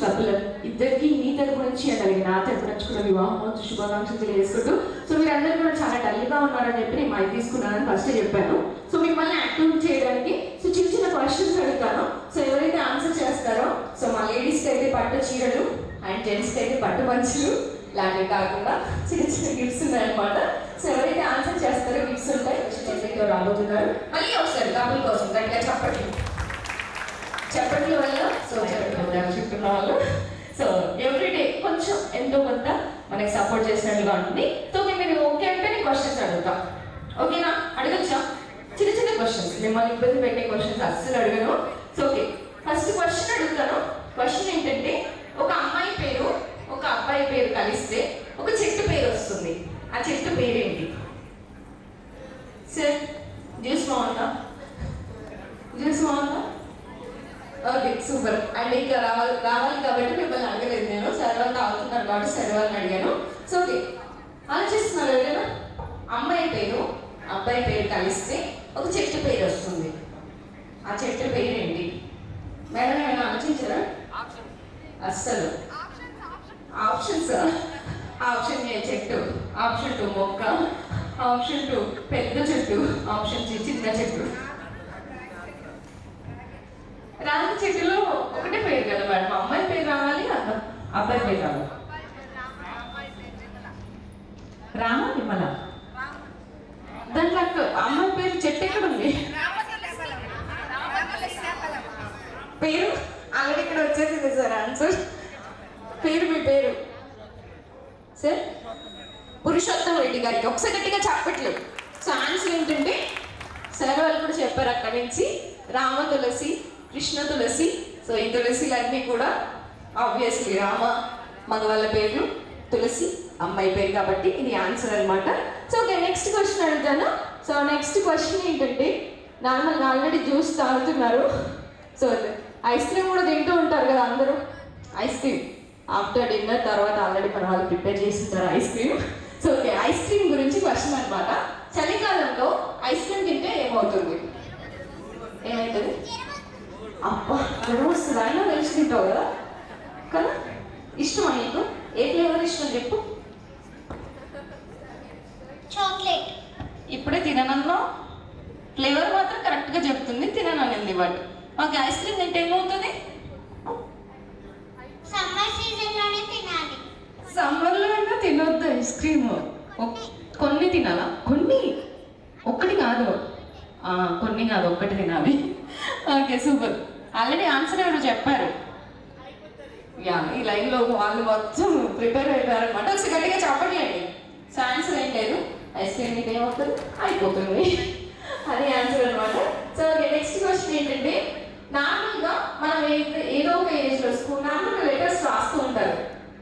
Couple ఇద్దరికి మీ తరపు నుంచి అలాగే నా తరపు నుంచి కూడా వివాహం శుభాకాంక్షలు తెలియజేసుకుంటూ సో మీరందరూ కూడా చాలా డల్గా ఉన్నారని చెప్పి నేను మైక్ తీసుకున్నానని ఫస్ట్ చెప్పాను. సో మిమ్మల్ని యాక్టివ్ చేయడానికి సో చిన్న చిన్న క్వశ్చన్స్ అడుగుతాను. సో ఎవరైతే ఆన్సర్ చేస్తారో సో మా లేడీస్కి అయితే పట్టు చీరలు అండ్ జెంట్స్కి అయితే పట్టు పంచులు లాంటివి కాకుండా చిన్న చిన్న గిఫ్ట్స్ ఉన్నాయన్నమాట. సో ఎవరైతే ఆన్సర్ చేస్తారో గిఫ్ట్స్ ఉంటాయి. చేతితో రాబోతున్నారు. మళ్ళీ ఒకసారి కపుల్ కోసం గట్టిగా చెప్పట్ల వల్ల సో చెప్తున్న వాళ్ళు సో ఎవ్రీడే కొంచెం ఎంతో కొంత మనకి సపోర్ట్ చేసినట్టుగా ఉంటుంది. సో మీరు ఓకే అంటే నేను క్వశ్చన్స్ అడుగుతా. ఓకేనా? అడగచ్చా? చిన్న చిన్న క్వశ్చన్స్, మిమ్మల్ని ఇబ్బంది పెట్టే క్వశ్చన్స్ అస్సలు అడగను. సో ఓకే, ఫస్ట్ క్వశ్చన్ అడుగుతాను. క్వశ్చన్ ఏంటంటే, ఒక అమ్మాయి పేరు ఒక అబ్బాయి పేరు కలిస్తే ఒక చెట్టు పేరు వస్తుంది. ఆ చెట్టు పేరేంటి? సార్ జ్యూస్ బాగుందా? జ్యూస్ బాగుందా? Okay, super. అండ్ ఇంకా రావాలి కాబట్టి మిమ్మల్ని అడగలేదు నేను. సరే వాళ్ళు తాగుతున్నారు కాబట్టి సరే వాళ్ళని అడిగాను. సో ఓకే, ఆలోచిస్తున్నారు ఎవరైనా? అమ్మాయి పేరు అబ్బాయి పేరు కలిస్తే ఒక చెట్టు పేరు వస్తుంది. ఆ చెట్టు పేరు ఏంటి? మేడం ఏమైనా ఆలోచించారా? అస్సలు ఆప్షన్స్. ఆప్షన్ ఏ చెట్టు, ఆప్షన్ 2 మొక్క, ఆప్షన్ 2 పెద్ద చెట్టు, ఆప్షన్ 3 చిన్న చెట్టు. రాని చెట్టులో ఒకటే పేరు కదా మేడం. అమ్మాయి పేరు రావాలి, అబ్బాయి పేరు రావాలి. రామ విమల. దాంట్లో అమ్మాయి పేరు చెట్టు ఎక్కడ ఉంది? పేరు ఆల్రెడీ ఇక్కడ వచ్చేసింది సార్ ఆన్సర్. పేరు మీ పేరు సార్ పురుషోత్తం రెడ్డి గారికి. ఒకసారి గట్టిగా చెప్పట్లు. సో ఆన్సర్ ఏంటంటే సార్ వాళ్ళు కూడా చెప్పారు అక్కడి నుంచి రామ తులసి, కృష్ణ తులసి. సో ఈ తులసిలన్నీ కూడా ఆబ్వియస్లీ రామ మగవాళ్ళ పేర్లు, తులసి అమ్మాయి పేరు, కాబట్టి ఇది ఆన్సర్ అనమాట. సో ఓకే, నెక్స్ట్ క్వశ్చన్ అడుగుతాను. సో నెక్స్ట్ క్వశ్చన్ ఏంటంటే, నార్మల్గా ఆల్రెడీ జ్యూస్ తాగుతున్నారు. సో ఐస్ క్రీమ్ కూడా తింటూ ఉంటారు కదా అందరూ. ఐస్ క్రీమ్ ఆఫ్టర్ డిన్నర్ తర్వాత ఆల్రెడీ మన వాళ్ళు ప్రిపేర్ చేస్తుంటారు ice cream. So okay, ice cream గురించి క్వశ్చన్ అనమాట. చలికాలంలో ఐస్ క్రీమ్ తింటే ఏమవుతుంది? ఏమవుతుంది? అబ్బా జ్వరం వస్తుంది. అయినా తెలిసి తింటావు కదా కదా. ఇష్టమా నీకు? ఏ ఫ్లేవర్ ఇష్టం చెప్పు? చాక్లెట్. ఇప్పుడే తిననన్నా ఫ్లేవర్ మాత్రం కరెక్ట్గా చెప్తుంది, తినననింది. బట్ మాకు ఐస్ క్రీమ్ తింటే ఏమవుతుంది? సమ్మర్ సీజన్లోనే తినాలి. సమ్మర్లో అయినా తినొద్దు ఐస్ క్రీమ్. కొన్ని తినాలా? కొన్ని, ఒక్కటి కాదు. కొన్ని కాదు, ఒక్కటి తినాలి. Okay super. ఆల్రెడీ ఆన్సర్ ఎవరు చెప్పారు? యా, ఈ లైన్లో వాళ్ళు మొత్తం ప్రిపేర్ అయిపోయారు అనమాట. ఒకసారి గట్టిగా చెప్పట్లేండి. సో ఆన్సర్ ఏం లేదు, ఐస్ క్రీమ్ మీకు ఏమవుతుంది? అయిపోతుంది. అది ఆన్సర్ అనమాట. సో నెక్స్ట్ క్వశ్చన్ ఏంటంటే, నార్మల్గా మనం ఏదో ఒక ఏజ్లో స్కూల్ నార్మల్గా లెటర్స్ రాస్తూ ఉంటారు.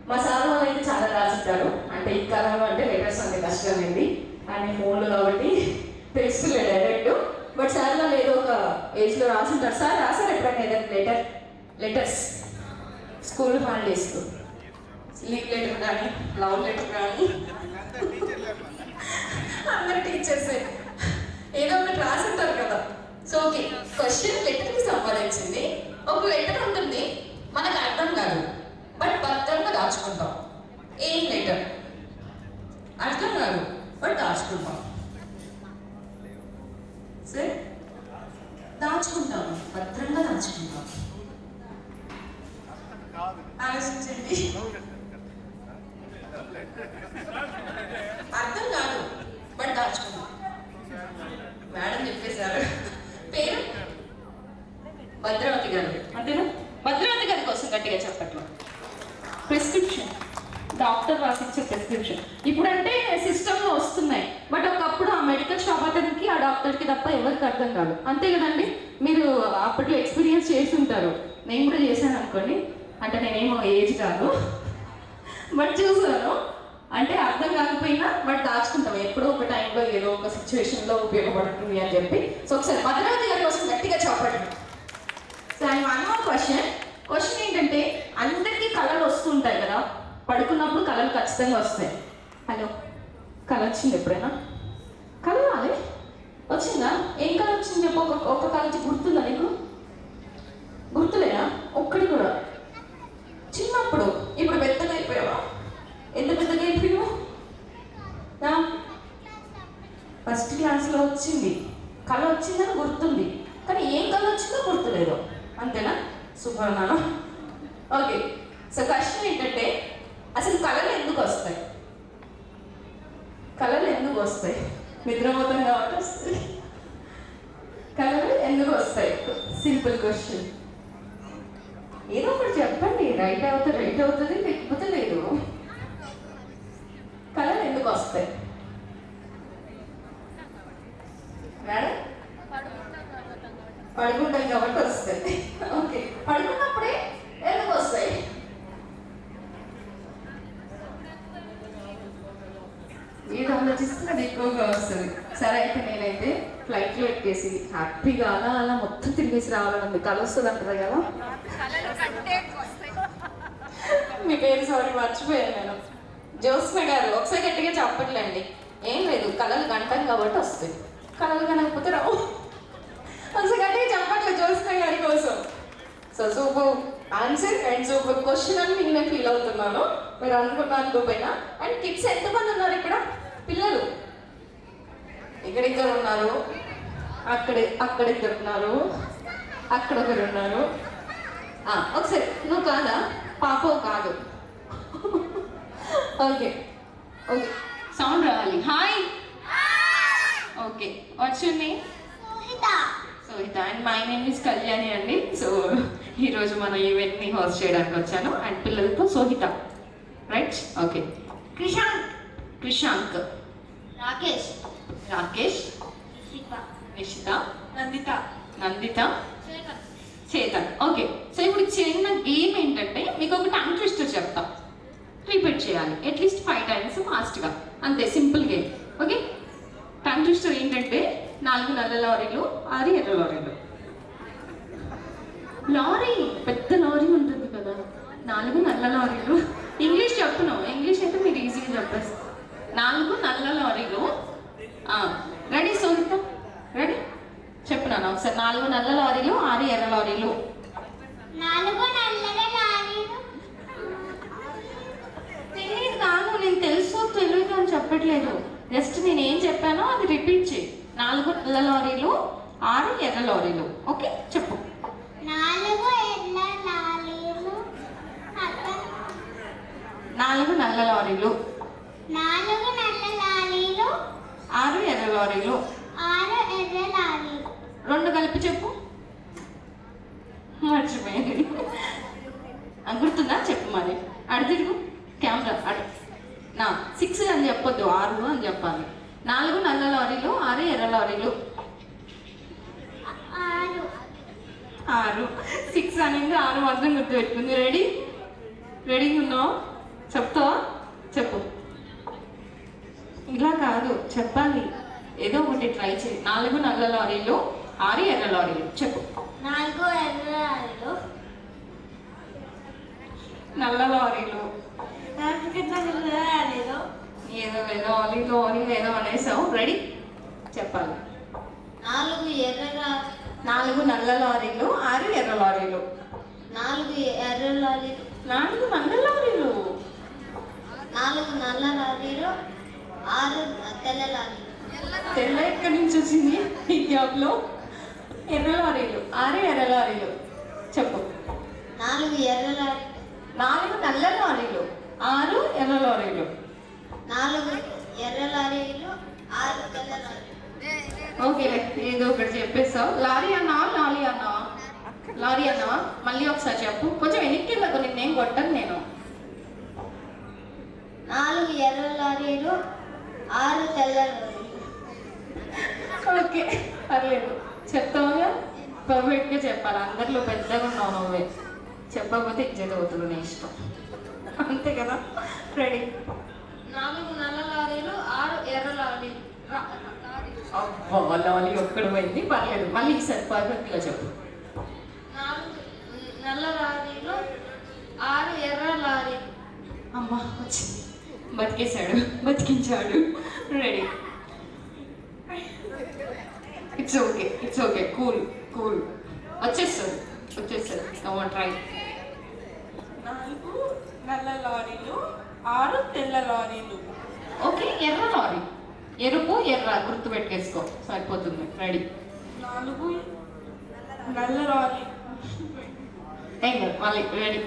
మా సార్ వాళ్ళు అయితే చాలా రాసిస్తారు. అంటే ఈ కాలంలో అంటే లెటర్స్ అంతే కష్టమైంది, కానీ ఫోన్లు కాబట్టి తెలుస్తుంది డైరెక్ట్. బట్ సార్ వాళ్ళు ఏదో ఒక ఏజ్లో రాసుంటారు. సార్ రాశారు ఎప్పుడైనా ఏదైనా లెటర్స్ స్కూల్ హాలిడేస్లో? లీవ్ లెటర్ కానీ లవ్ లెటర్ కానీ అందరు టీచర్స్ ఏదో ఒకటి రాసుంటారు కదా. సో ఓకే, క్వశ్చన్ లెటర్కి సంబంధించింది. ఒక లెటర్ ఉంటుంది, మనకు అర్థం కాదు, బట్ భద్రంగా దాచుకుంటాం. ఏం లెటర్? అర్థం కాదు బట్ దాచుకుంటాం. సరే, దాచుకుంటాము, భద్రంగా దాచుకుంటాం. ఆలోచించండి. అర్థం కాదు బట్ దాచుకుంటాం. మేడం చెప్పేశారు. పేరు భద్రావతి గారు, అంతేనా? భద్రావతి గారి కోసం గట్టిగా చెప్పట్లు. ప్రిస్క్రిప్షన్, డాక్టర్ రాసిచ్చే ప్రిస్క్రిప్షన్. ఇప్పుడంటే సిస్టంలో వస్తున్నాయి, బట్ ఒకప్పుడు ఆ మెడికల్ షాప్ అతనికి ఆ డాక్టర్కి తప్ప ఎవరికి అర్థం కాదు. అంతే కదండి? మీరు అప్పట్లో ఎక్స్పీరియన్స్ చేసి ఉంటారు. నేను కూడా చేశాను అనుకోండి. అంటే నేనేమో ఏజ్ కాదు, బట్ చూసాను. అంటే అర్థం కాకపోయినా బట్ దాచుకుంటాం. ఎప్పుడో ఒక టైంలో ఏదో ఒక సిచ్యువేషన్లో ఉపయోగపడుతుంది అని చెప్పి. సో ఒకసారి భద్రావతి గారి కోసం గట్టిగా చెప్పండి. So and one more question ఏంటంటే, అందరికీ కళలు వస్తుంటాయి కదా, పడుకున్నప్పుడు కళలు ఖచ్చితంగా వస్తాయి. హలో, కళ వచ్చింది ఎప్పుడైనా? కళ రాలే? వచ్చిందా? ఏం కళ వచ్చింది చెప్పు. ఒక కళ గుర్తుందా నీకు? గుర్తులేదా? ఒక్కడి కూడా? ఫస్ట్ క్లాస్లో వచ్చింది, కళ వచ్చిందని గుర్తుంది, కానీ ఏం కళ వచ్చిందో గుర్తులేదు. అంతేనా? సూపర్ నాన్న. ఓకే, సో క్వశ్చన్ ఏంటంటే అసలు కళలు ఎందుకు వస్తాయి? కళలు ఎందుకు వస్తాయి? నిద్రపోతాం కాబట్టి వస్తాయి. కళలు ఎందుకు వస్తాయి? Simple question. ఏదో ఒకటి చెప్పండి, రైట్ అవుతుంది లేకపోతే లేదు. కళలు ఎందుకు వస్తాయి మేడం? పడుకుంటాం కాబట్టి వస్తాయి. ఓకే, పడుకున్నప్పుడే ఎందుకు వస్తాయి? ఏది ఆలోచిస్తున్నది ఎక్కువగా వస్తుంది. సరే, అయితే నేనైతే ఫ్లైట్లో ఎక్కేసి హ్యాపీగా అలా అలా మొత్తం తిరిగేసి రావాలని కళ వస్తుంది అంటారు కదా. మీ పేరు సారీ మర్చిపోయాను నేను. జ్యోత్స్న గారు, ఒకసారి గట్టిగా చెప్పట్లేండి. ఏం లేదు, కళలు గంటం కాబట్టి వస్తాయి, కళలు కనకపోతే రావు. ఒకసారి గట్టిగా చెప్పట్లేదు జ్యోత్స్న గారి కోసం. So super answer and super question అని నేను ఫీల్ అవుతున్నాను, మీరు అనుకోపోయినా. అండ్ కిడ్స్ ఎంతమంది ఉన్నారు ఇక్కడ? పిల్లలు ఇక్కడిద్దరు ఉన్నారు, అక్కడిద్దరు ఉన్నారు, అక్కడ ఒకరు ఉన్నారు. ఒకసారి నువ్వు కాదా? పాపో కాదు. ఓకే ఓకే, సౌండ్ రావాలి. Hi. Okay, what's your name? Sohita. And my name is Kalyani అండి. సో ఈరోజు మన ఈవెంట్ని హోస్ట్ చేయడానికి వచ్చాను. అండ్ పిల్లలతో సోహిత, రైట్? ఓకే. క్రిషాంక్, రాకేష్, నిషిత, నందిత, చేతన్. ఓకే, సో ఇప్పుడు చిన్న గేమ్ ఏంటంటే మీకు ఒక టంగ్ ట్విస్టర్ చెప్తా, రిపీట్ చేయాలి అట్లీస్ట్ 5 times ఫాస్ట్గా, అంతే. Simple game. Okay, tongue twister ఏంటంటే 4 నల్ల లారీలు, 6 ఎర్ర లారీలు. లారీ, పెద్ద లారీ ఉంటుంది కదా, 4 నల్ల లారీలు. ఇంగ్లీష్ చెప్తున్నావు, ఇంగ్లీష్ అయితే మీరు ఈజీగా చెప్పేస్తారు. 4 నల్ల లారీలు. రెడీ సోహిత? రెడీ? చెప్పున్నాను ఒకసారి. 4 నల్ల లారీలు, 6 ఎర్ర లారీలు. 4 నల్ల లారీలు. తెలియదు కాదు, నేను తెలియదు అని చెప్పట్లేదు. జస్ట్ నేను ఏం చెప్పానో అది రిపీట్ చేయి. 4 నల్ల లారీలు, 6 ఎర్ర లారీలు. ఓకే, చెప్పు. 4 ఎర్ర లారీలు. 4 నల్ల లారీలు, 4 నల్ల లారీలు, 6 ఎర్ర లారీలు. 6 ఎర్ర లారీలు. 2 కలిపి చెప్పు. మర్చిపోయింది. గుర్తుందా? చెప్పు మరి. అడిదిరుగు కెమెరా అడు. 6 అని చెప్పొద్దు, 6 అని చెప్పాలి. 4 నల్ల లారీలు, 6 ఎర్ర లారీలు. 6. 6 అనేది 6 మాత్రం గుర్తుపెట్టుకుంది. రెడీగా ఉన్నావు? చెప్తావా? చెప్పు. ఇలా కాదు, చెప్పాలి. ఏదో ఒకటి ట్రై చేయి. 4 నల్ల లారీలు, 6 ఎర్ర లారీలు. చెప్పు. 4 ఎర్ర లారీలు, నల్ల లారీలు. ఏదో లారీ ఏదో అనేసావు. రెడీ? చెప్పాలి. 4 నల్ల లారీలు, 6 ఎర్ర లారీలు. 4 ఎర్ర లారీలు. 4 నల్ల లారీలు. 4 నల్ల లారీలు, 6 తెల్ల లారీలు. తెల్ల ఎక్కడి నుంచి వచ్చింది ఈ గ్యాప్లో? ఎర్ర లారీలు, 6 ఎర్ర లారీలు. చెప్పు. 4 ఎర్ర లారీలు. 4 నల్ల లారీలు, 6 ఎర్ర లారీలు. 4 ఎర్ర లారీలు, 6 తెల్ల లారీలు. ఓకే, ఏదో ఒకటి చెప్పేస్తావు. లారీ అన్నావా లారీ అన్నావా? మళ్ళీ ఒకసారి చెప్పు. కొంచెం వెనక్కి వెళ్ళకు, నిన్నేం కొట్టను నేను. 4 ఎర్ర లారీలు, 6 తెల్ల లారీలు. ఓకే, పర్లేదు. చెప్తావుగా? పర్ఫెక్ట్గా చెప్పాలి. అందరిలో పెద్దగా ఉన్నావు నువ్వే. చెప్పకపోతే ఇచ్చేది అవుతుంది, నీ ఇష్టం. అంతే కదా? రెడీ? 4 నల్ల లారీలు, 6 ఎర్ర లారీలు. అబ్బా, లారీ ఒక్కడు పోయింది. పర్లేదు, మళ్ళీ ఈసారి పర్ఫెక్ట్గా చెప్పు. 4 నల్ల లారీలు, 6 ఎర్ర లారీలు. అమ్మ వచ్చింది, బతికించాడు. రెడీ? It's okay, cool. వచ్చేస్తుంది. Come on, try. 4 నల్ల లారీలు, 6 తెల్ల లారీలు. ఓకే, ఎర్ర లారీ. ఎరుపు ఎర్ర గుర్తు పెట్టేసుకో సరిపోతుంది. రెడీ? 4 నల్ల లారీ. ఏం కాదు మళ్ళీ. రెడీ?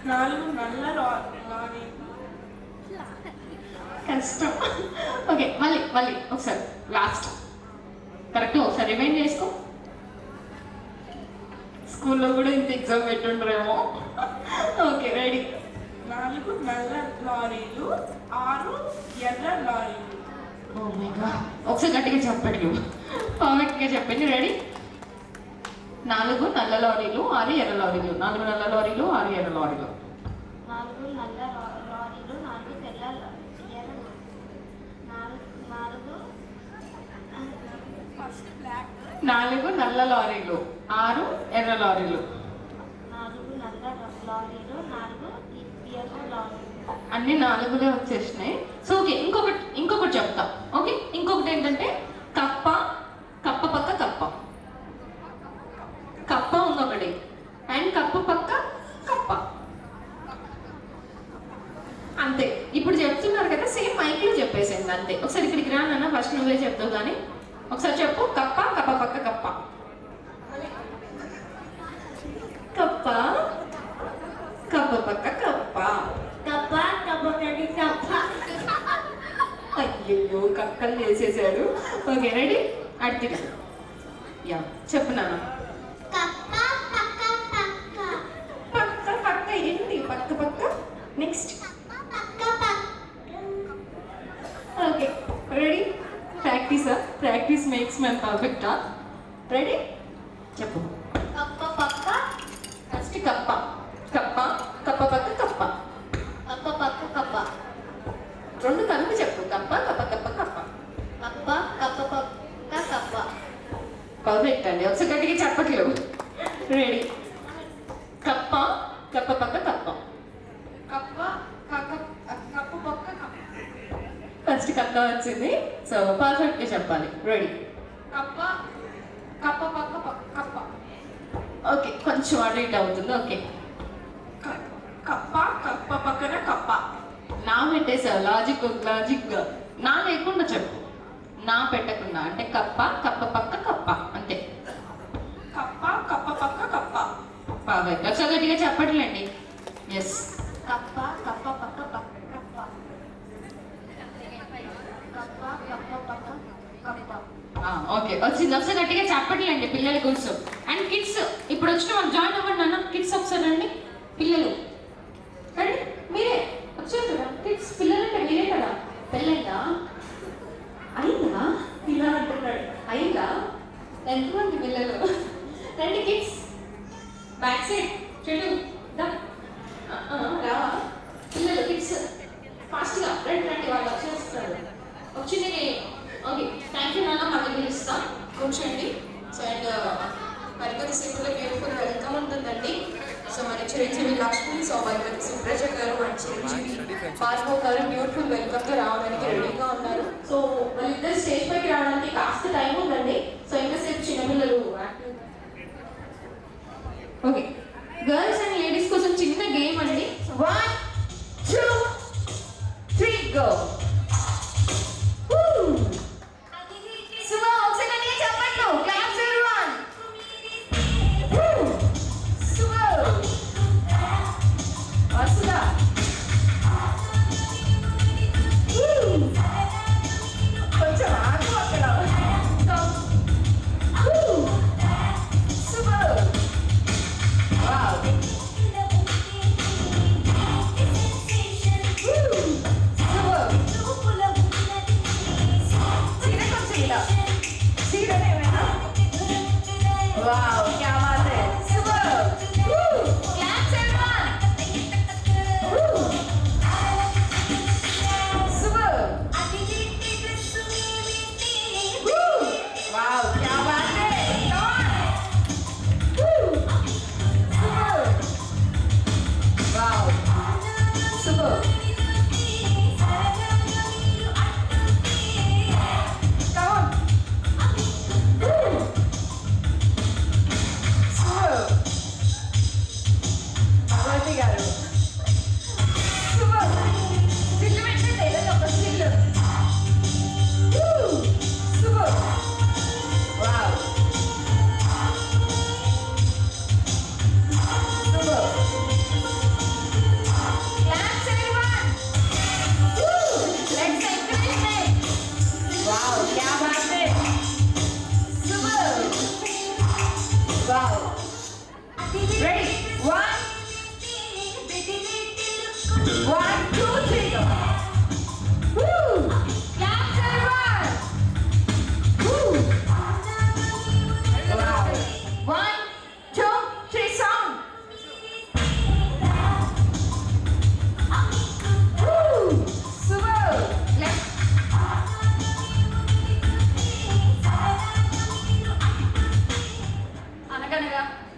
4 నల్ల లారీ. కష్టం. ఓకే మళ్ళీ మళ్ళీ ఒకసారి లాస్ట్ కరెక్ట్ ఒకసారి రిమైండ్ చేసుకో. స్కూల్లో కూడా ఇంత ఎగ్జామ్ పెట్టుండ్రేమో. Okay ready? 4 నల్ల లారీలు, 6 ఎర్ర లారీలు. ఓ మై గాడ్, ఒకసారి గట్టిగా చెప్పండి, పర్ఫెక్ట్గా చెప్పండి. రెడీ? 4 నల్ల లారీలు, 6 ఎర్ర లారీలు. 4 నల్ల లారీలు, 6 ఎర్ర లారీలు. 4 నల్ల లారీలు, 4 తెల్ల ఎర్ర 4 నల్ల లారీలు, 6 ఎర్ర లారీలు. 4 నల్ల లారీలు, 4 ఎర్ర లారీలు. అన్ని 4లే వచ్చేసినాయి. సో ఓకే ఇంకొకటి చెప్తా. ఓకే ఇంకొకటి ఏంటంటే కప్ప, కప్ప పక్క కప్ప, కప్ప ఉందొకటి అండ్ కప్ప పక్క కప్ప. అంతే. ఇప్పుడు చెప్తున్నారు కదా సేమ్ మైక్లో చెప్పేసింది అంతే. ఒకసారి ఇక్కడికి రా నాన్న, ఫస్ట్ నువ్వే చెప్తావు కానీ ఒకసారి చెప్పు. కప్ప, కప్ప పక్క కప్ప. కప్ప, కప్ప పక్క కప్ప. కప్ప కప్పకి కప్ప. అయ్యో కక్కలు చేసేసాడు. Okay ready? అడిగిన యా చెప్పు నాన్న. కప్ప పక్క పక్క. పక్క పక్క ఏంటి? పక్క పక్క. నెక్స్ట్ పక్క పక్క. Okay ready? ప్రాక్టీసా? ప్రాక్టీస్ మేక్స్ మ్యాన్ పర్ఫెక్టా? రెడీ? చెప్పు. కప్ప పక్క. ఫస్ట్ కప్ప, కప్ప కప్ప పక్క కప్ప. కప్ప పక్క కప్ప. రెండు కలిపి చెప్పు. కప్ప కప్ప కప్ప కప్ప. కప్ప కప్ప పక్క కప్ప. పర్ఫెక్ట్ అండి. ఒకసారి గట్టిగా చెప్పట్లేవు. రెడీ? కప్ప కప్ప పక్క కప్ప. కప్ప కప్ప పక్క కప్ప. ఫస్ట్ కక్క వచ్చింది, సో పర్ఫెక్ట్గా చెప్పాలి. రెడీ? కప్ప కప్ప పక్క కప్ప. ఓకే కొంచెం అటు ఇటు అవుతుంది. ఓకే కప్ప కప్ప పక్కన కప్ప. నా పెట్టేసావు లాజిక్గా. నా లేకుండా చెప్పు, నా పెట్టకుండా. అంటే కప్ప కప్ప పక్క కప్ప అంతే. కప్ప కప్ప పక్క కప్ప. పర్ఫెక్ట్. ఒకసారి గట్టిగా చెప్పట్లేండి. ఎస్. కప్ప కప్ప పక్క పక్క కప్ప. కప్ప కప్ప పక్క కప్ప. ఓకే వచ్చింది. ఒకసారి గట్టిగా చెప్పట్లేండి పిల్లల కోసం. అండ్ కిడ్స్ ఇప్పుడు వచ్చిన వాళ్ళు జాయిన్ అవ్వండి అన్న. కిడ్స్ ఒకసారి రండి. పిల్లలు రండి. మీరే వచ్చారు కదా కిడ్స్. పిల్లలు అంటే మీరే కదా. పెళ్ళైందా? అయిందా? పిల్లలు అంటున్నాడు. అయిందా? ఎంతమంది పిల్లలు? రండి కిడ్స్. బ్యాక్ సైడ్ చెడు రావా పిల్లలు? కిడ్స్ ఫాస్ట్గా రండి రండి, వాళ్ళు వచ్చేస్తారు. వచ్చింది. ఓకే థ్యాంక్ యూ నాన్న. మళ్ళీ పిలుస్తాం. కూర్చోండి. సో అండ్ మరికొద్ది సేపులో బ్యూటిఫుల్ వెల్కమ్ ఉంటుందండి. సో మన చిరంజీవి లక్ష్మి, సో మరికొద్ది సుప్రజ గారు అండ్ చిరంజీవి భార్గవ్ గారు బ్యూటిఫుల్ వెల్కమ్గా రావడానికి రెడీగా ఉన్నారు. సో వాళ్ళిద్దరు స్టేజ్ పైకి రావడానికి కాస్త టైం ఉందండి. సో ఎంతసేపు చిన్నపిల్లలు active. Okay girls and ladies కోసం చిన్న గేమ్ అండి. 1 2 3 గో. సుమా ఒకసారి గట్టిగా చెప్పండి. Claps everyone. సుమా వసుదా. కొంచెం ఆగు అక్కడ. సుమా వావ్. Wow, क्या बात है. Super. Claps everyone. Super. Wow, क्या बात है. Super. Wow. Super. Come on.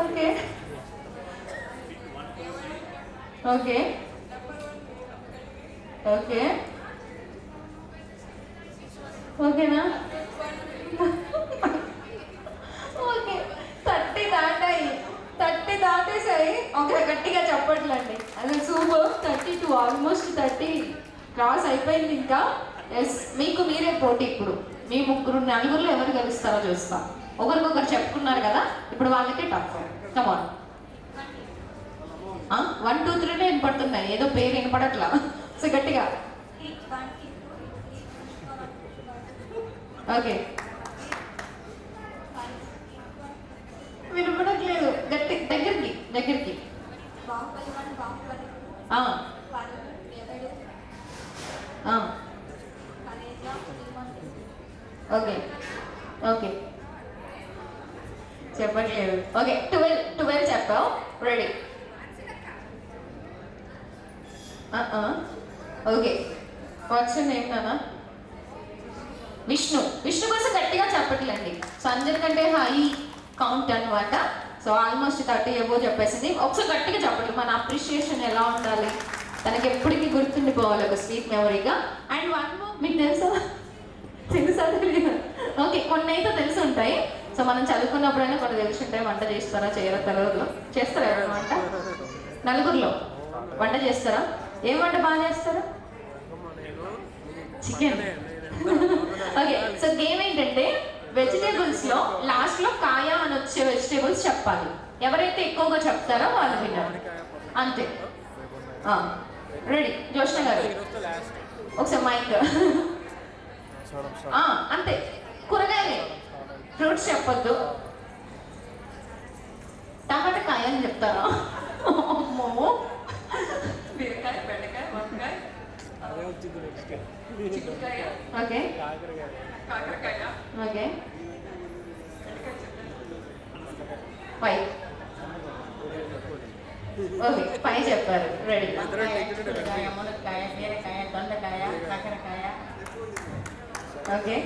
Okay okay okay ఓకేనా ఓకే 30 దాటేసాయి. ఒక గట్టిగా చెప్పట్లండి. అది సూపర్. 32 ఆల్మోస్ట్ 30 క్రాస్ అయిపోయింది. ఇంకా ఎస్, మీకు మీరే పోటీ. ఇప్పుడు మీ నలుగురులో ఎవరు గెలుస్తారో చూస్తా. ఒకరికొకరు చెప్పుకున్నారు కదా, ఇప్పుడు వాళ్ళకే టఫ్. కమాన్. 1 2 3 వినపడుతున్నాయి, ఏదో పేరు వినపడట్లా. సో గట్టిగా. ఓకే, వినపడట్లేదు. దగ్గరికి ఓకే ఓకే చెప్పట్లేదు. ఓకే, 12 చెప్పావు. రెడీ. ఓకే, వాట్స్ నేమ్ నానా? విష్ణు కోసం గట్టిగా చెప్పట్లేండి. సో అందరికంటే హై కౌంట్ అనమాట. సో ఆల్మోస్ట్ 30 ఎబో చెప్పేసింది. ఒకసారి గట్టిగా చెప్పండి. మన అప్రిషియేషన్ ఎలా ఉండాలి, తనకి ఎప్పటికీ గుర్తుండిపోవాలి ఒక స్వీట్ మెమరీగా. అండ్ 1 మోర్, మీకు తెలుసా తెలియదు? ఓకే, కొన్ని అయితే తెలిసి ఉంటాయి. సో మనం చదువుకున్నప్పుడైనా కొన్ని తెలిసి ఉంటాయి. వంట చేస్తారా చేయరా తెలవదులో? చేస్తారా ఎవరైనా వంట? నలుగురిలో వంట చేస్తారా? ఏం వంట బాగా చేస్తారా? చికెన్. ఓకే, సో గేమ్ ఏంటంటే వెజిటేబుల్స్ లో లాస్ట్ లో కాయ అని వచ్చే వెజిటేబుల్స్ చెప్పాలి. ఎవరైతే ఎక్కువగా చెప్తారో వాళ్ళు విన్నారు. అంతే. రెడీ? జోష్ణ గారు ఒకసారి మైక్. అంతే. కూరగాయలే, ఫ్రూట్స్ చెప్పొద్దు. టమాటా కాయ అని చెప్తారా? అమ్మో, బీరకాయ, బెండకాయ, వంకాయ, ఓకే కాకరకాయ, ఓకే 5. ఓకే 5 చెప్పారు. రెడీ. మునక్కాయ, బీరకాయ, దొండకాయ, కాకరకాయ, ఓకే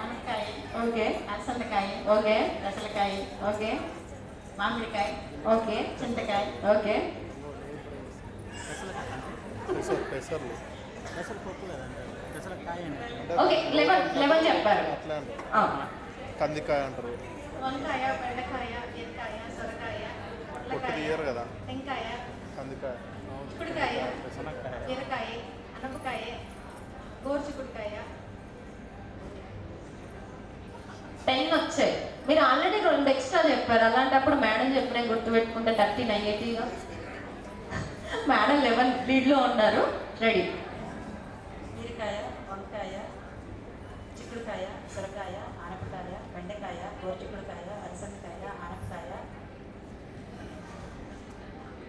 వంకాయ, ఓకే అలసందకాయ, ఓకే దసలకాయ, ఓకే మామిడికాయ, ఓకే చింతకాయ, ఓకే ఓకే 11 చెప్పారు. కందికాయ అంటారు. వంకాయ, బెండకాయ, బీరకాయ, సొరకాయ, పొట్టు కదా టెంకాయ, కందికాయ, చిక్కుడుకాయ, బీరకాయ, అనపకాయ, గోరుచిక్కుడుకాయ. 10 వచ్చాయి. మీరు ఆల్రెడీ 2 ఎక్స్ట్రా చెప్పారు. అలాంటప్పుడు మేడం చెప్పిన గుర్తుపెట్టుకుంటే 13 అయ్యేటిగా. మేడం 11 లీడ్లో ఉన్నారు. రెడీ. బీరకాయ, వంకాయ, చిక్కుడుకాయ, సొరకాయ, ఆనపకాయ, బెండకాయ, గోరుచిక్కుడుకాయ, అలసందకాయ, ఆనపకాయ,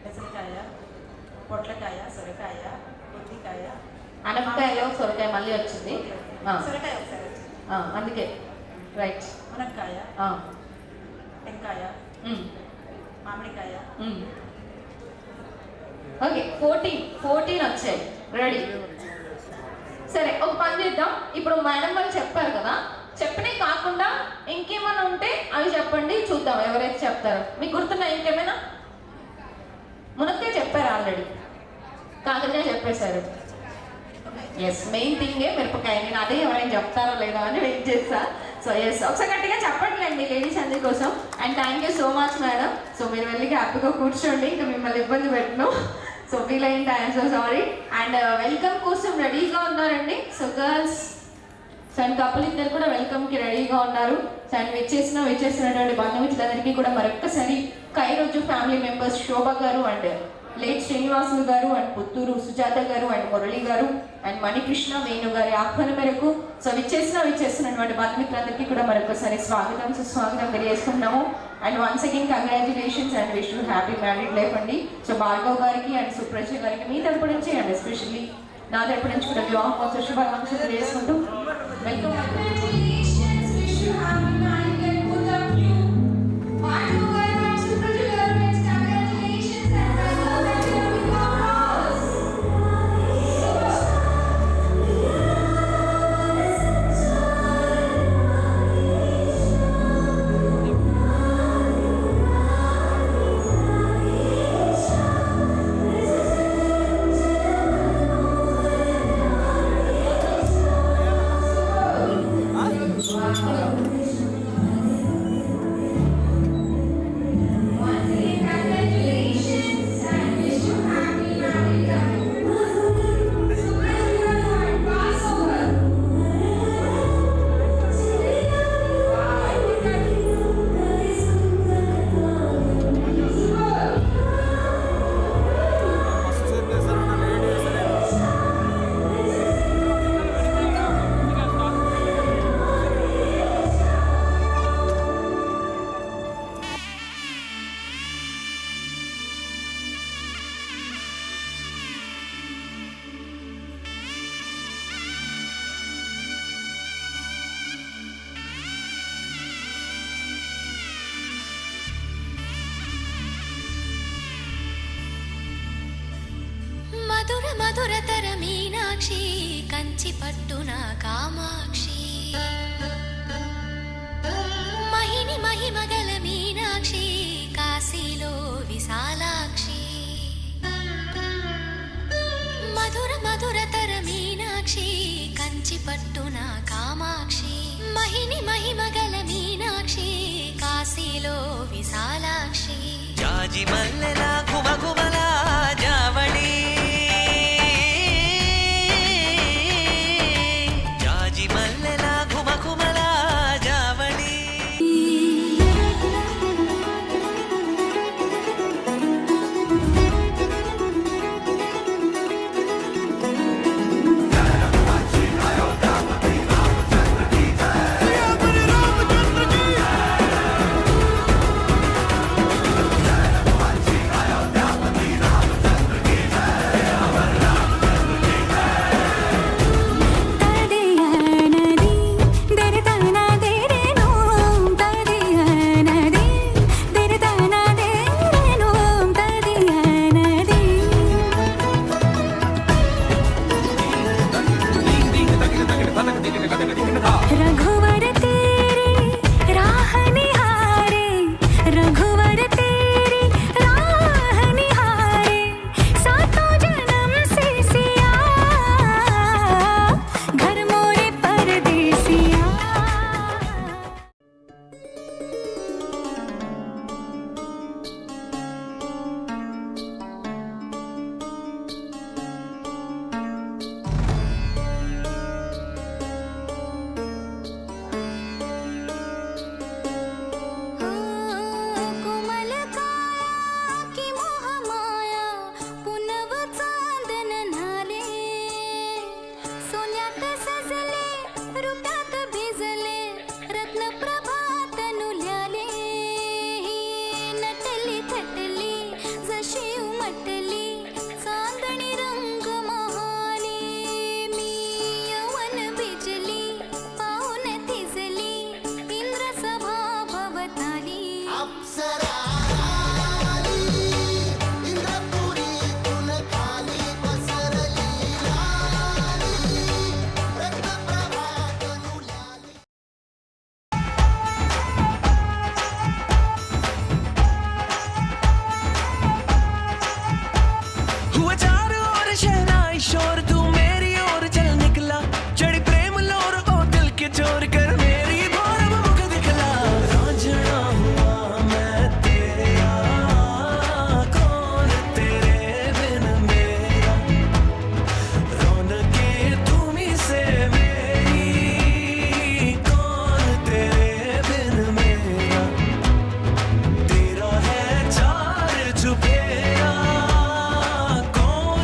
పెసరకాయ, పొట్లకాయ, సొరకాయ, ఉల్లికాయ, అనపకాయలో సొరకాయ మళ్ళీ వచ్చింది. సొరకాయ ఒకసారి వచ్చింది. అందుకే రైట్. మునక్కాయ, టెంకాయ, మామిడికాయ. ఓకే 14 వచ్చాయి. రెడీ. సరే, ఒక పని చేద్దాం. ఇప్పుడు మేడం వాళ్ళు చెప్పారు కదా, చెప్పినవి కాకుండా ఇంకేమైనా ఉంటే అవి చెప్పండి, చూద్దాం ఎవరైతే చెప్తారో. మీకు గుర్తున్నాయి ఇంకేమైనా? మునక్కాయ చెప్పారు ఆల్రెడీ, కాకరకాయ చెప్పేశారు. ఎస్, మెయిన్ థింగే మిరపకాయ. నేను అదే ఎవరైనా చెప్తారో లేదో అని వెయిట్ చేస్తా. సో ఎస్, ఒకసారి గట్టిగా చెప్పట్లేండి లేడీస్ అందరి కోసం. And thank you so much madam. So మీరు వెళ్ళి హ్యాపీగా కూర్చోండి, ఇంకా మిమ్మల్ని ఇబ్బంది పెట్టను. సో ఫీల్ అయింది, I'm so sorry. And welcome కోసం రెడీగా ఉన్నారండి. సో గర్ల్స్ అండ్ కపుల్ ఇద్దరు కూడా వెల్కమ్కి రెడీగా ఉన్నారు. సో అండ్ విచ్చేసినటువంటి బంధుమిత్రులందరికీ కూడా మరొక్కసారి కైరోజు ఫ్యామిలీ మెంబర్స్ శోభ గారు అండ్ లేట్ శ్రీనివాసులు గారు అండ్ పుత్తూరు సుజాత గారు అండ్ మురళి గారు అండ్ మణికృష్ణ వేణు గారి ఆహ్వానం మేరకు సో విచ్చేసినటువంటి బంధుమిత్రులందరికీ కూడా మరొకసారి స్వాగతం సుస్వాగతం తెలియజేస్తున్నాము. And once again congratulations and wish you happy married life అండి. సో భార్గవ్ గారికి అండ్ సుప్రజ గారికి మీ తరపు నుంచి అండ్ ఎస్పెషల్లీ నా తరపు నుంచి కూడా వివాహ శుభాకాంక్షలు తెలియజేసుకుంటూ వెల్కమ్. మధుర మధురతర మీనాక్షి కంచి పట్టున కామాక్షి మహిని మహిమగల మీనాక్షి కాశీలో విశాలాక్షి మధుర మధురతర మీనాక్షి కంచి పట్టున కామాక్షి మహిని మహిమగల మీనాక్షి కాశీలో విశాలాక్షి జాజి మల్లెల గుమగుమల జావళి జాజి మల్లెల గుమగుమల జావళి रघुवर तेरी राह निहारे रघुवर तेरी राह निहारे सातों जन्म से सिया घर मोरे परदेसिया कोमल काया की मोह माया पुनव चांदन नाले सोन्यात सजले रुप्यात भिजले रत्न प्रभात नुल्याले नटली थटली जशी उमटली चांदणी रंग महाली मी यवन भिजली पाहून थिजली इंद्र सभा भवताली हुआ चारों ओर शहनाई शोर तू मेरी ओर चल निकला चढ़ी प्रेम लोर ओ दिल के चोर कर मेरी भोर मुख दिखला रांझना हुआ मैं तेरा कौन तेरे बिन मेरा रौनके तुम्ही से मेरी कौन तेरे बिन मेरा तेरा है चार चुफेरा कौन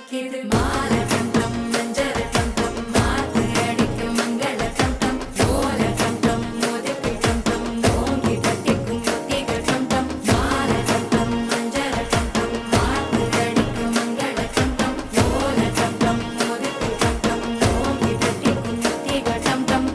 அடிக்குது மாலை கண்டம் மஞ்சள் கண்டம் மாத்து அடிக்கும் மங்கள கண்டம் ஓல கண்டம் மோதிக்கு கண்டம் ஓங்கி தட்டிக்கும் முத்திக கண்டம் மாலை கண்டம் மஞ்சள் கண்டம் மாத்து அடிக்கும் மங்கள கண்டம் ஓல கண்டம் மோதிக்கு கண்டம் ஓங்கி தட்டிக்கும் முத்திக கண்டம்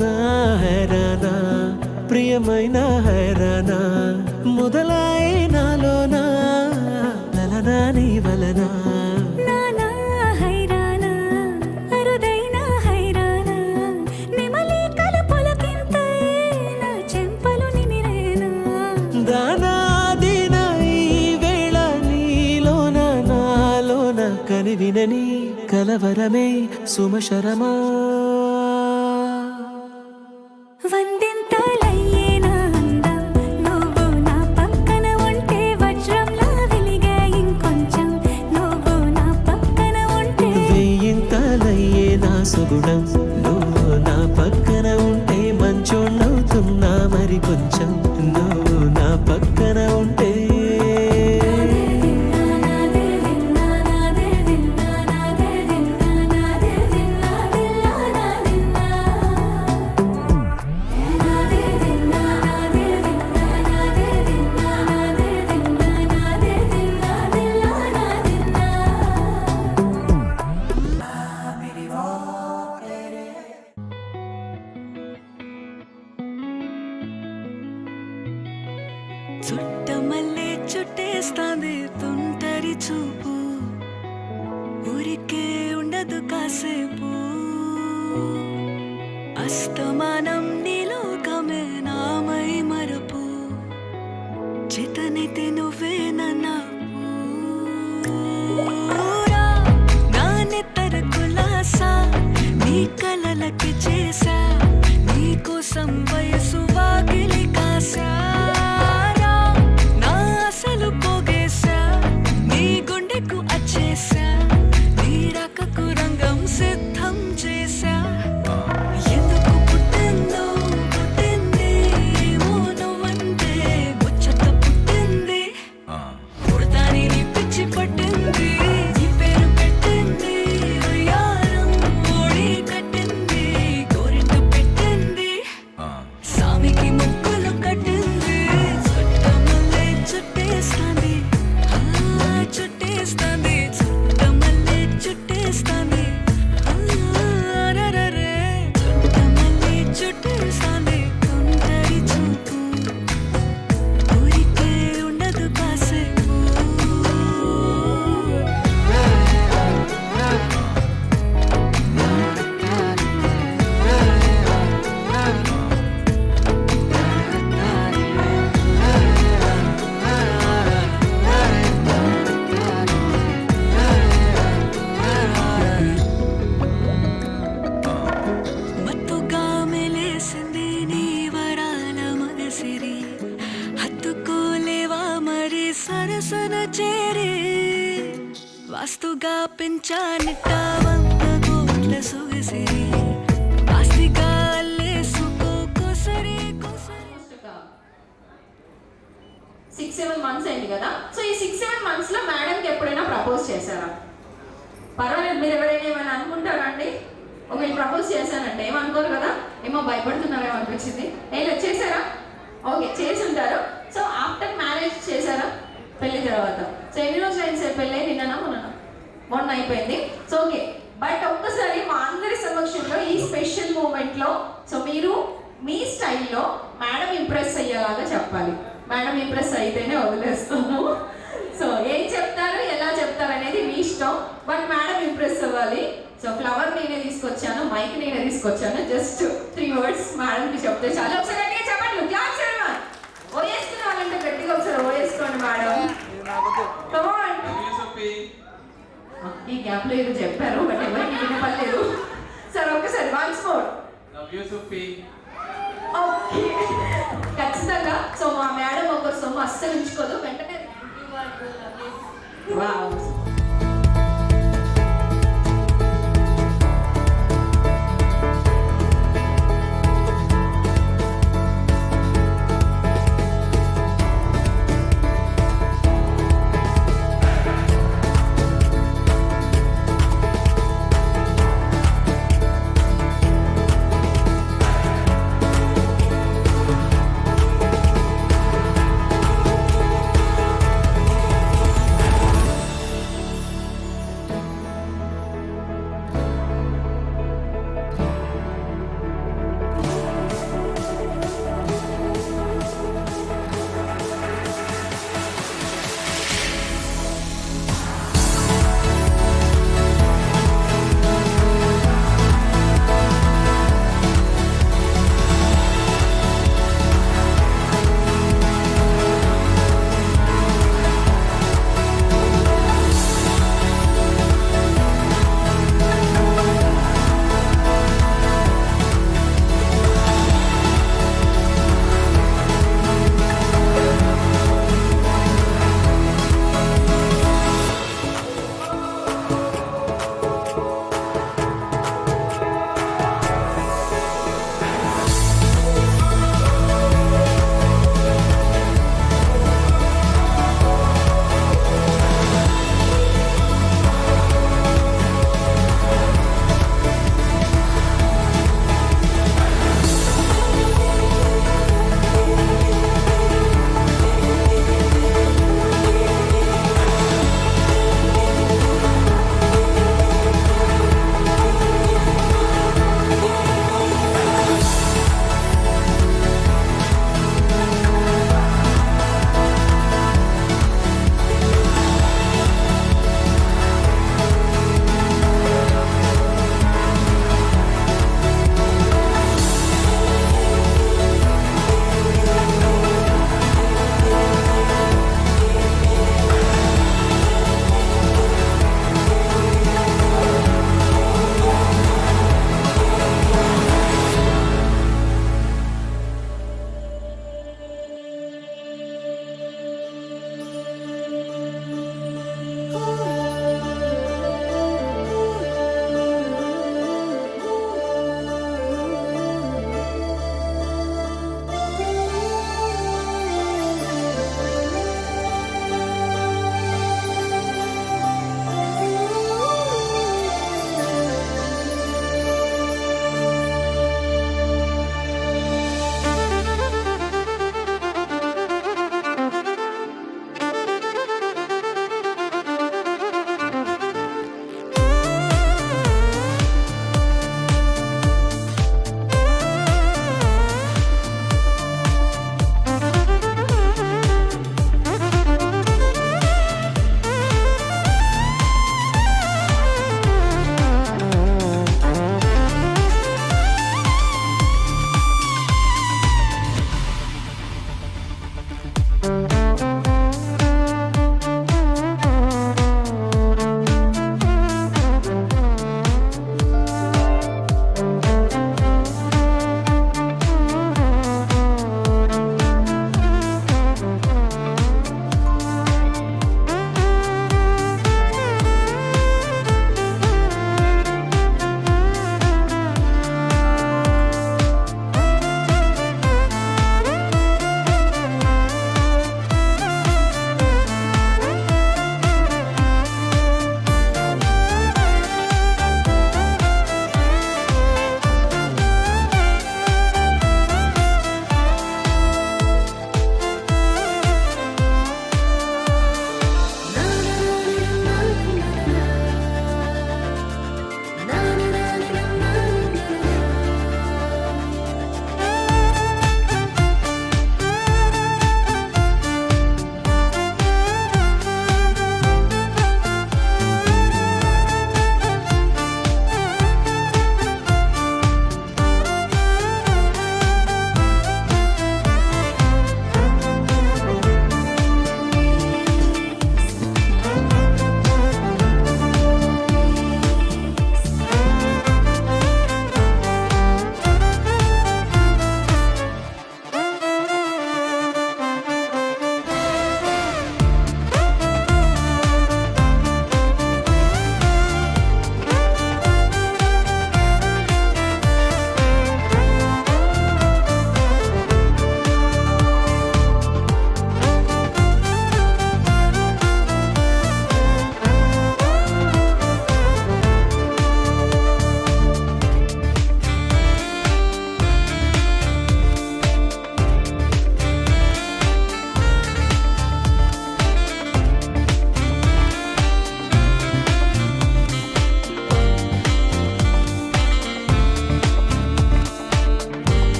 నా హైరానా ప్రియమైన హైరానా మొదలాయి నాలోనా లలనా నీ వలనా నానా హైరానా అరుదైన హైరానా నెమలి కలపులకింతై నా చెంపలు నిమిరేనా దానాదిన ఈ వేళ నీలోన నాలోన కనివినని కలవరమే సుమశరమా వందింతలయ్యేనా అందం నువ్వు నా పక్కన ఉంటే వజ్రంలా వెలిగే ఇంకొంచెం నువ్వు నా పక్కన ఉంటే వెయ్యింతలయ్యే నా సుగుణం నువ్వు నా పక్కన ఉంటే మంచోళ్ళవుతున్నా మరి కొంచెం నువ్వు నా పక్కన ఉంటే చుట్టమల్లే చుట్టేస్తాంది తుంటరి చూపు ఊరికే ఉండదు కాసేపు అస్తమానం నీలోకమే నామై మరపు చేతనైతే నువ్వే నన్నా నాన్నెత్తర కులాసా నీ కలలకి చేసా నీ కోసం వయసు వాకిలి కాసా అసలు పోగేశా నీ గుండెకు అచ్చేసా నీ రకకు రంగం సిద్ధం చేశా ఎందుకు పుట్టిందో పుట్టింది ఏమో నువ్వంటే ముచ్చట పుట్టింది పుడతాని నీ పిచ్చి పట్టింది నీ పేరు పెట్టింది వయ్యారం ఓడి కట్టింది గోరింట పెట్టింది సామికి ముక్కులు కట్టింది చుట్టేస్తాంది చుట్టేస్తాంది చుట్టమల్లే చుట్టేస్తాంది రరే చుట్టమల్లే చుట్టేస్తాంది తుంటరి చూపు ఊరికే ఉండదు కాసేపు మత్తుగా మెలేసింది నీ వరాల మగసిరి హత్తుకోలేవా మరి సరసన చేరి వాస్తుగా పెంచానిట్ట 100 కోట్ల సొగసిరి ఆస్తిగా అల్లేసుకో కోసరి కోసరి 6-7 months అయింది కదా. సో ఈ 6-7 months లో మేడంకి ఎప్పుడైనా ప్రపోజ్ చేశారా? పర్వాలేదు, మీరు ఎవరైనా ఏమైనా అనుకుంటారా అండి? ఒకవేళ ప్రపోజ్ చేశానంటే ఏమనుకోరు కదా, ఏమో భయపడుతున్నారేమో అనిపించింది. ఏం చేశారా? ఓకే, చేసి ఉంటారు. సో ఆఫ్టర్ మ్యారేజ్ చేశారా? పెళ్లి తర్వాత. సో ఎన్ని రోజులు అయింది సార్ పెళ్ళి? నిన్ననా మొన్న అయిపోయింది. సో ఓకే, బట్ ఒక్కసారి మా అందరి సమక్షంలో ఈ స్పెషల్ మూమెంట్లో సో మీరు మీ స్టైల్లో మేడం ఇంప్రెస్ అయ్యేలాగా చెప్పాలి. మేడం ఇంప్రెస్ అయితేనే వదిలేస్తాము. సో ఏం చెప్తారు, ఎలా చెప్తారు అనేది మీ ఇష్టం, బట్ మేడం ఇంప్రెస్ అవ్వాలి. సో ఫ్లవర్ నేనే తీసుకొచ్చాను, మైక్ నేనే తీసుకొచ్చాను. జస్ట్ 3 words మేడంకి చెప్తే చాలు. ఒకసారి గట్టిగా చెప్పండి, క్లాప్స్ ఎవరీవన్. ఓ వేసుకునే వాళ్ళంటే గట్టిగా ఒకసారి ఓ వేసుకోండి మేడం. Come on. ఈ గ్యాప్ లో ఏదో చెప్పారు, బట్ ఎవరికి వినపడలేదు. సార్ ఒక్కసారి వన్స్ మోర్. ఓకే, ఖచ్చితంగా. సో మా మేడం ఒకరు సొమ్ము అస్సలు ఉంచుకోదు, వెంటనే వావ్.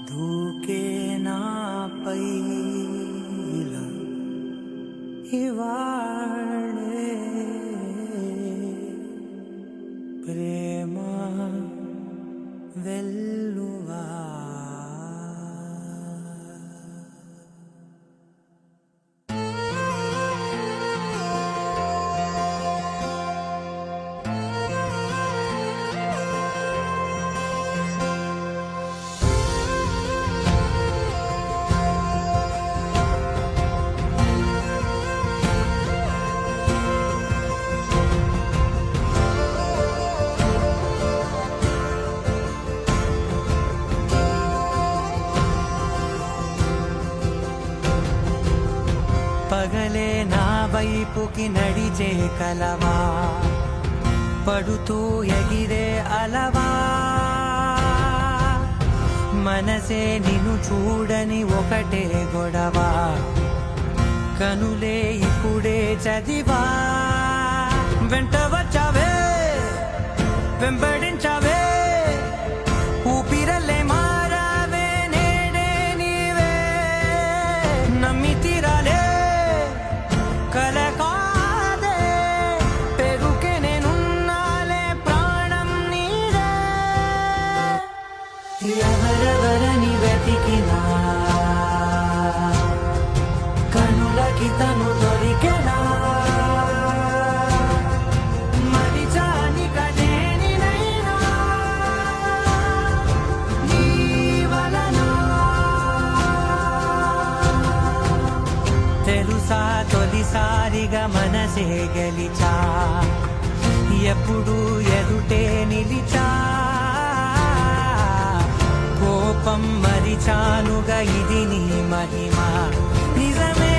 దూకే నాపై ఇలా ఇవాళే ప్రేమ వెల్లువా. పగలే నా వైపుకి నడిచే కలవా, పడుతూ ఎగిరే అలవా, మనసే నిన్ను చూడని ఒకటే గొడవ, కనులే ఇప్పుడే చదివా. వెంట వచ్చావే వెంబడించావే, ఊపిరల్లే మారావే నేడే నీవే, నమ్మి తీరాలే కలకాదే, పెరుకే నేనున్నాలే ప్రాణం నీదే. ఎవరెవరని వెతికినా కనులకి తను దొరికెనా, మరిచాని కదేనినైనా నీ వలన. తెలుసా తొలిసారిగా మనసే గెలిచా, ఎప్పుడు ఎదుటే నిలిచా, కోపం మరిచానుగా ఇది నీ మహిమ నిజమే.